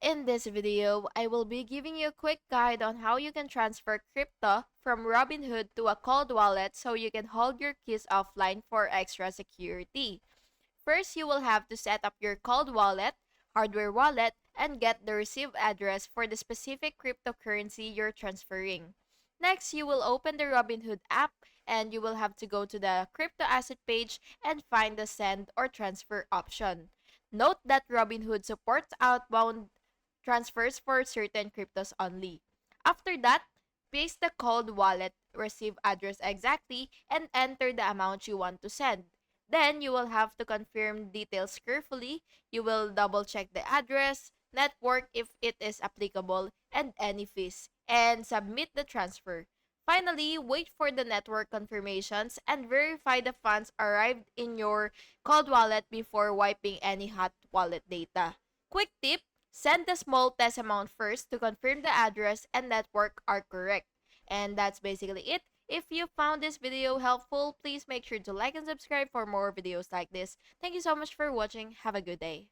in this video, I will be giving you a quick guide on how you can transfer crypto from Robinhood to a cold wallet so you can hold your keys offline for extra security. First, you will have to set up your cold wallet, hardware wallet, and get the receive address for the specific cryptocurrency you're transferring. Next, you will open the Robinhood app and you will have to go to the crypto asset page and find the send or transfer option. Note that Robinhood supports outbound transfers for certain cryptos only. After that, paste the cold wallet receive address exactly and enter the amount you want to send. Then you will have to confirm details carefully. You will double check the address, network if it is applicable, and any fees, and submit the transfer. Finally, wait for the network confirmations and verify the funds arrived in your cold wallet before wiping any hot wallet data. Quick tip: send the small test amount first to confirm the address and network are correct. And that's basically it. If you found this video helpful, please make sure to like and subscribe for more videos like this. Thank you so much for watching. Have a good day.